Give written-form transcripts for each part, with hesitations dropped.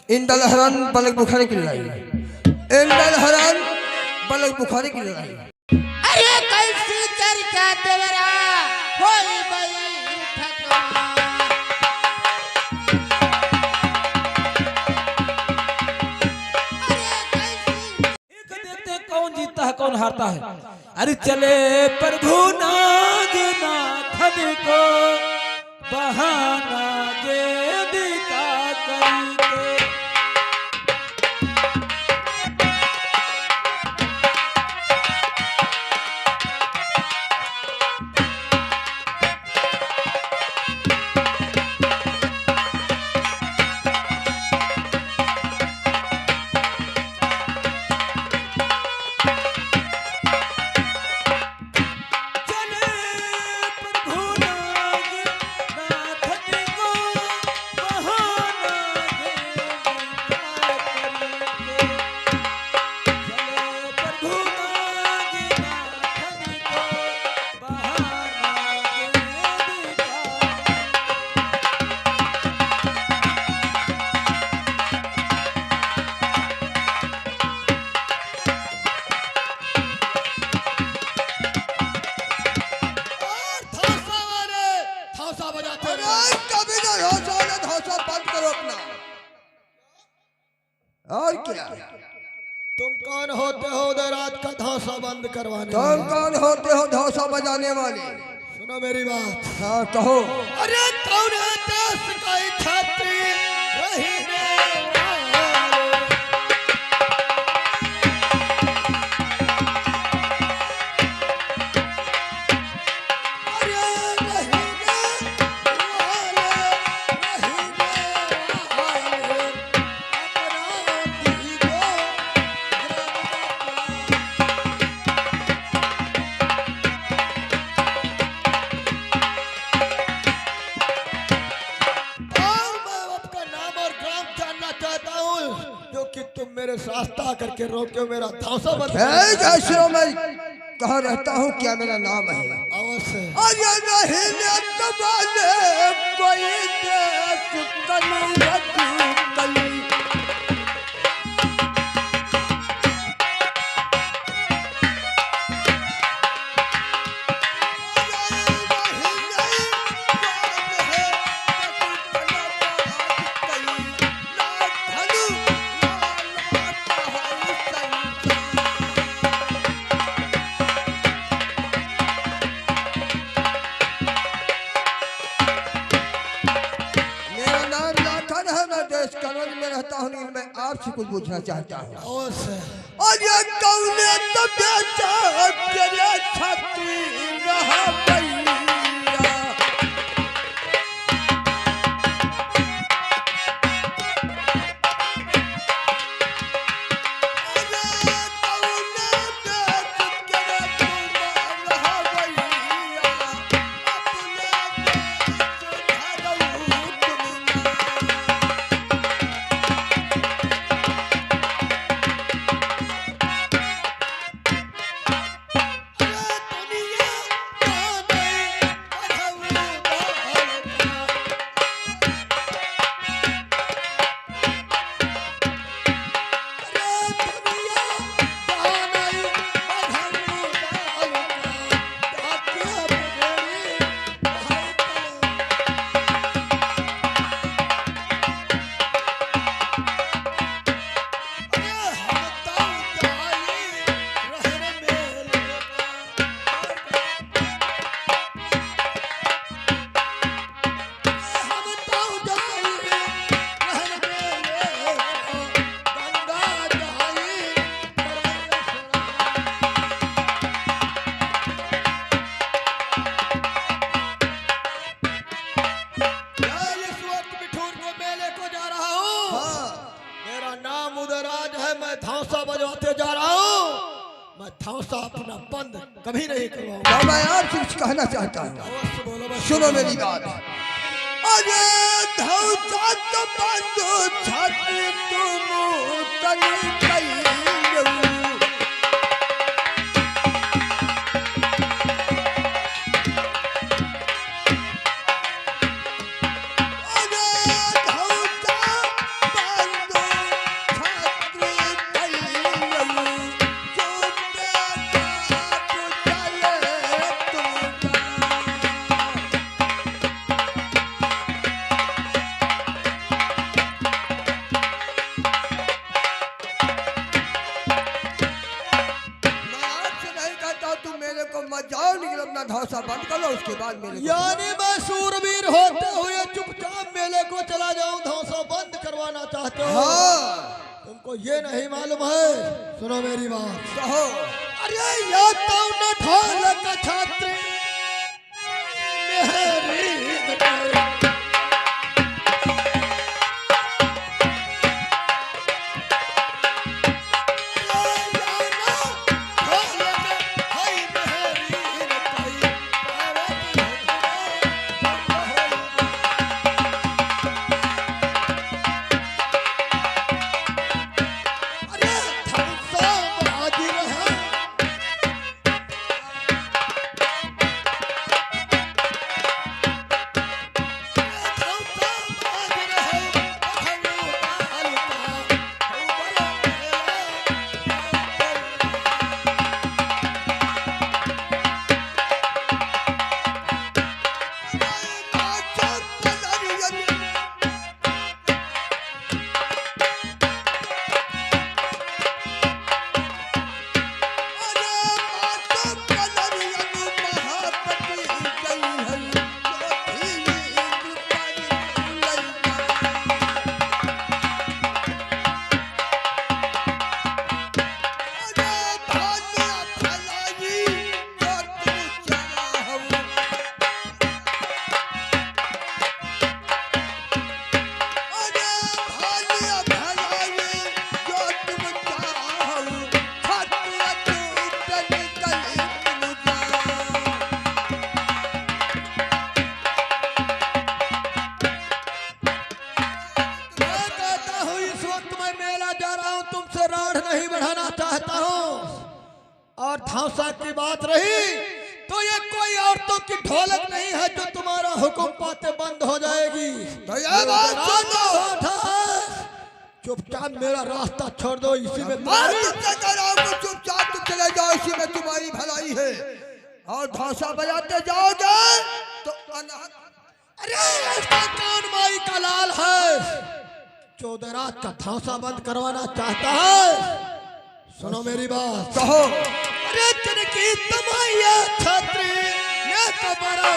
इंदल हरान पलक बुखारी की लड़ाई, इंदल हरान पलक बुखारी की लड़ाई। अरे कैसी चर्चा देवरा होई बैठक देखते कौन जीतता है कौन हारता है। अरे चले प्रभु नागनाथ को बहाना गेदिका करके। और क्या तुम कौन होते हो उधर रात का धौसा बंद करवाने तुम कौन होते हो धौसा बजाने वाले? सुनो मेरी बात। हाँ कहो। अरे कौन है देश का छात्री रहने कि तुम मेरे रास्ता करके रोके हो मेरा धौसा बंद। मैं कहाँ रहता हूँ, क्या मेरा नाम है? अवश्य। अरे नहीं कोई देश कली में रहता हूँ, लेकिन मैं आपसे कुछ पूछना चाहता हूँ। और ये कौन तो बेचा तेरे छात्री रहा भैया। धौसा अपना बंद कभी नहीं करवाऊंगा। मैं आपसे कुछ कहना चाहता हूँ, सुनो मेरी बात। अरे धौसा तो बंद छाती तुम तनी बोलो उसके बाद मेरे को यानी मैं सूरवीर होते हुए चुपचाप मेले को चला जाऊं, धौंसा बंद करवाना चाहते हो? हाँ तुमको ये नहीं मालूम है? सुनो मेरी बात। कहो। अरे या तो न ढोलक छात्री मेहरी और धौंसा की बात रही तो ये कोई औरतों की ढोलक नहीं है जो तुम्हारा हुक्म पाते बंद हो जाएगी। तो ये बात सुनो। चुपचाप मेरा रास्ता छोड़ दो, इसी में चुपचाप तुम चले जाओ, इसी में तुम्हारी भलाई है। और धौंसा बजाते जाओगे तो अरे इसका कौन माई का लाल है 14 रात का धौंसा बंद करवाना चाहता है? सुनो मेरी बात। कहो। अरे की तमाया छात्री ये तो बड़ा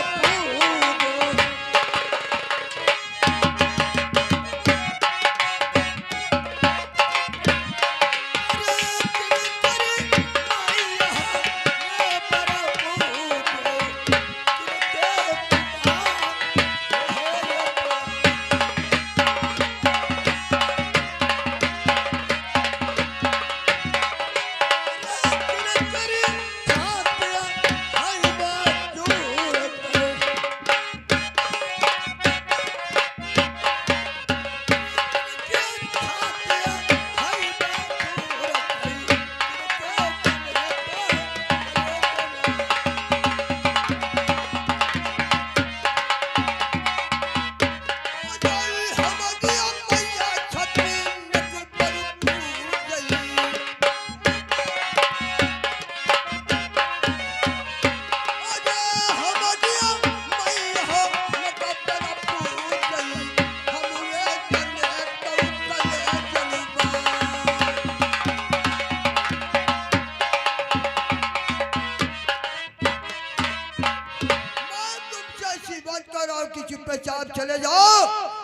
चुपचाप चले जाओ,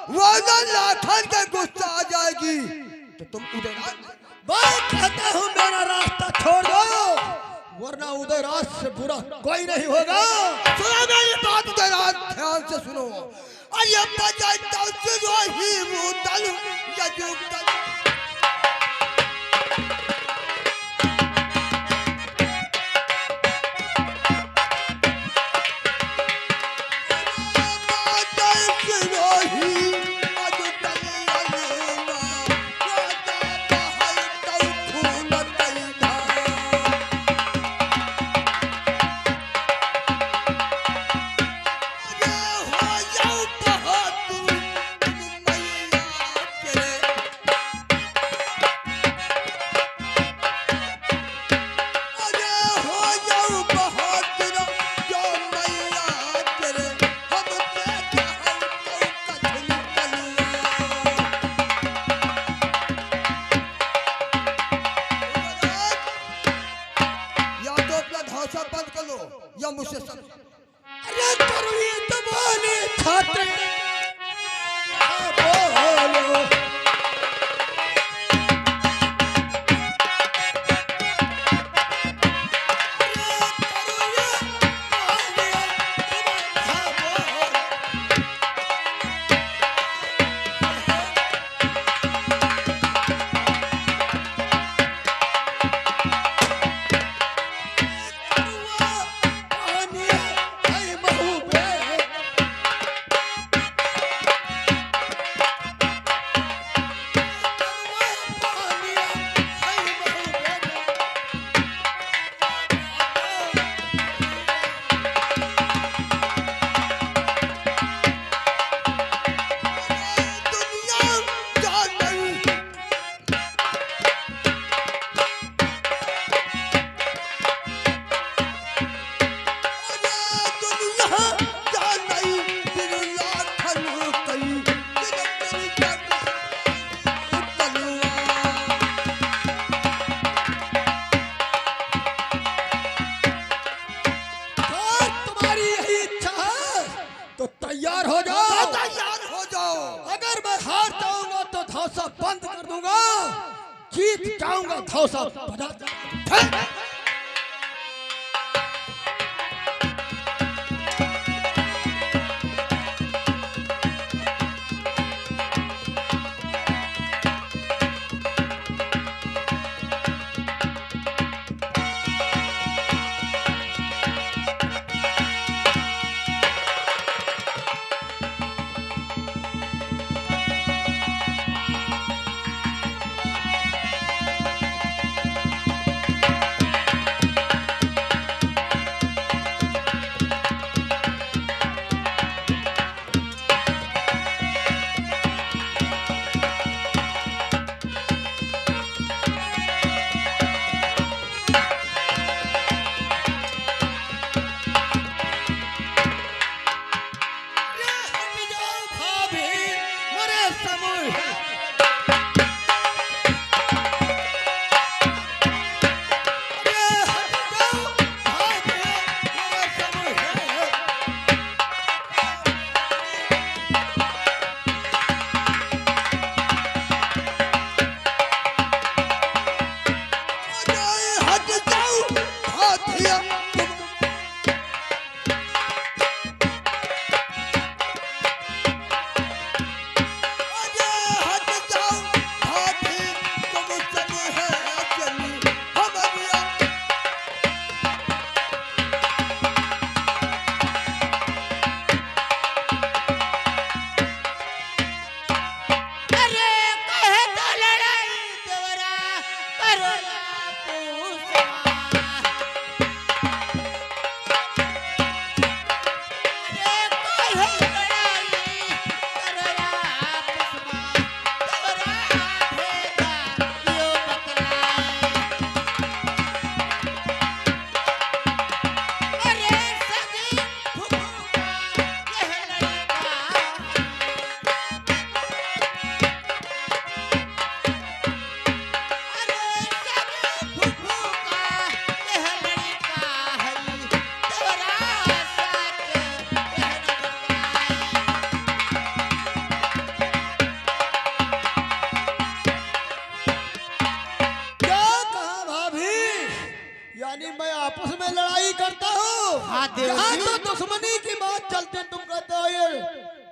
वरना लाखन के गुस्सा आ जाएगी तो तुम उधर बात कहता हूँ मेरा रास्ता छोड़ दो, वरना उधर रात से बुरा कोई नहीं होगा। सुनो मेरी बात, उधर ध्यान से सुनो। अरे बजाता सुनो ही मुदल यजुदल बंद कर दूंगा, जीत जाऊंगा धौसा बजा।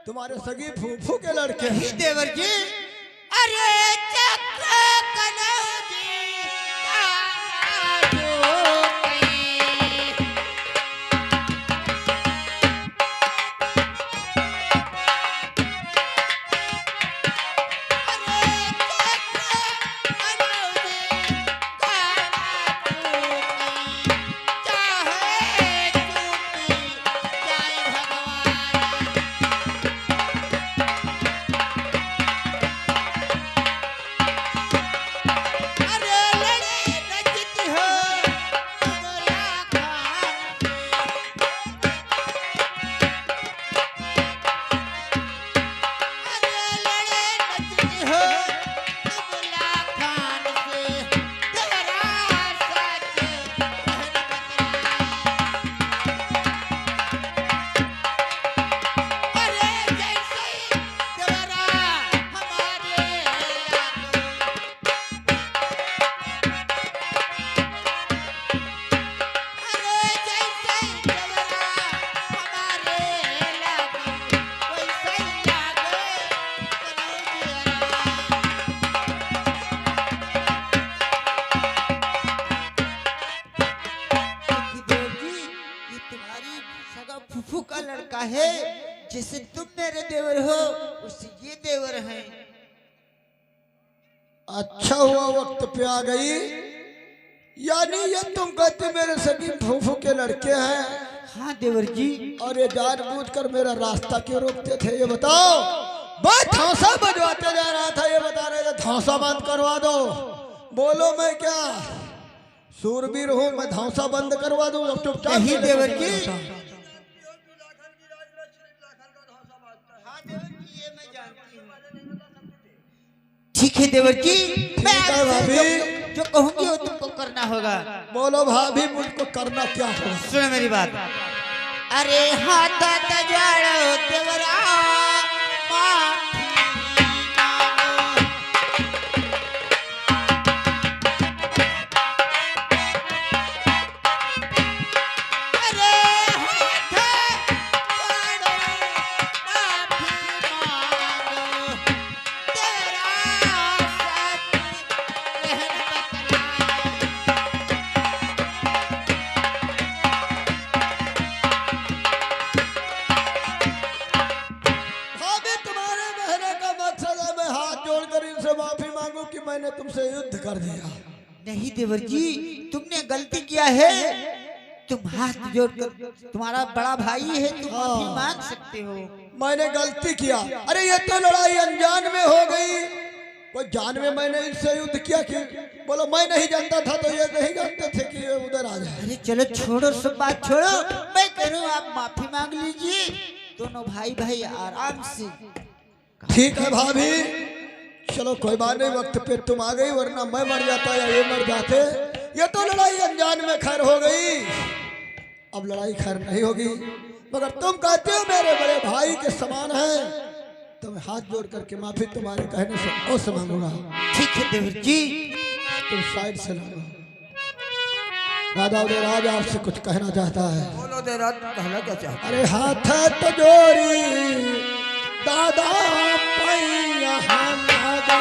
तुम्हारे सगी फूफू के लड़के हैं देवर जी। अरे चक्र कनौजी है, जैसे तुम मेरे देवर हो उससे ये देवर हैं। अच्छा हुआ वक्त पे आ गई, यानी ये तुम कहते मेरे सभी फूफू के लड़के हैं। हाँ देवर जी। और ये जानबूझ कर मेरा रास्ता क्यों रोकते थे ये बताओ। मैं धौसा बजवाते जा रहा था, ये बता रहे थे धौसा बंद करवा दो। बोलो मैं क्या सूरवीर हूँ, मैं धौसा बंद करवा दूँ चुपचाप। नहीं देवर जी। ठीक है देवर जी, मैं जो कहूंगी वो तुमको करना होगा। बोलो भाभी मुझको करना क्या होगा। सुनो मेरी बात। अरे हाथ तजवाड़ो देवरा माफी मांगो। से माफी मांगू कि मैंने तुमसे युद्ध कर दिया। नहीं देवर जी, तुमने गलती किया है। तुम हाथ जोड़कर, तुम्हारा बड़ा भाई है, तुम माफी मांग सकते हो। मैंने गलती किया। अरे ये तो लड़ाई अनजान में हो गई, कोई जान में मैंने इनसे युद्ध किया कि बोलो मैं नहीं जानता था तो ये नहीं जानते थे कि ये उधर आ जाए। अरे चलो छोड़ो, सब बात छोड़ो, मैं करूँ आप माफी मांग लीजिए, दोनों भाई भाई आराम से। ठीक है भाभी, चलो कोई बात नहीं, वक्त पे तुम आ गई, वरना मैं मर जाता या ये मर जाते। ये तो लड़ाई अनजान में खैर हो गई, अब लड़ाई खैर नहीं होगी। मगर तुम कहते हो मेरे बड़े भाई के समान है, तो मैं हाथ जोड़ करके माफी तुम्हारे कहने से अवश्य मांगूंगा। ठीक है देवर जी, तुम साइड से लो। दादा उदयराज आपसे कुछ कहना चाहता है। बोलो देवराज, कहना क्या चाहते? अरे हाथ तो जोड़ी दादा पैया हम दादा।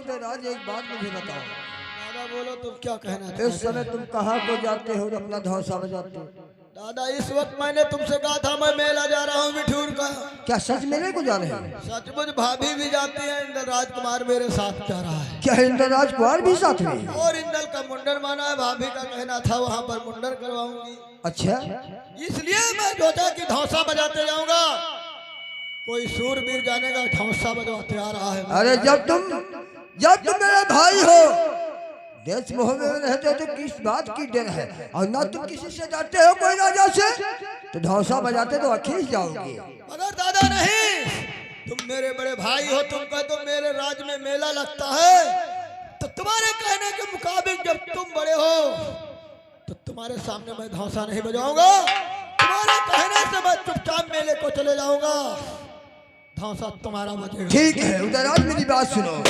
देवराज एक बात मुझे बताओ। दादा बोलो तुम क्या कहना चाहते हो? इस समय तुम कहाँ को जाते हो और अपना धौसा बजाते हो? दादा इस वक्त मैंने तुमसे कहा था मैं मेला जा रहा हूँ बिठूर का। क्या सच मेले को जा रहे हैं? सचमुच भाभी भी जाती है, इंद्र राजकुमार मेरे साथ जा रहा है। क्या इंद्र राजकुमार भी साथ में? और इंद्र का मुंडन माना है, भाभी का कहना था वहाँ पर मुंडन करवाऊंगी। अच्छा, इसलिए मैं सोचा कि धौसा बजाते जाऊंगा, कोई सूरवीर जाने का धौसा बजवाते आ रहा है। अरे जब तुम मेरा भाई हो, देश मोह में रहते हो तो किस बात की डर है? और ना तुम किसी से डरते हो कोई राजा से, तो धौसा बजाते तो अखीस जाओगे। मगर दादा नहीं, तुम मेरे बड़े भाई हो, तुम कह तो मेरे राज्य में मेला लगता है, तो तुम्हारे कहने के मुताबिक जब तुम बड़े हो तो तुम्हारे सामने मैं धौसा नहीं बजाऊंगा। तुम्हारे कहने से मैं चुपचाप मेले को चले जाऊंगा, धौसा तुम्हारा बजेगा। ठीक है उदयराज, मेरी बात सुनो।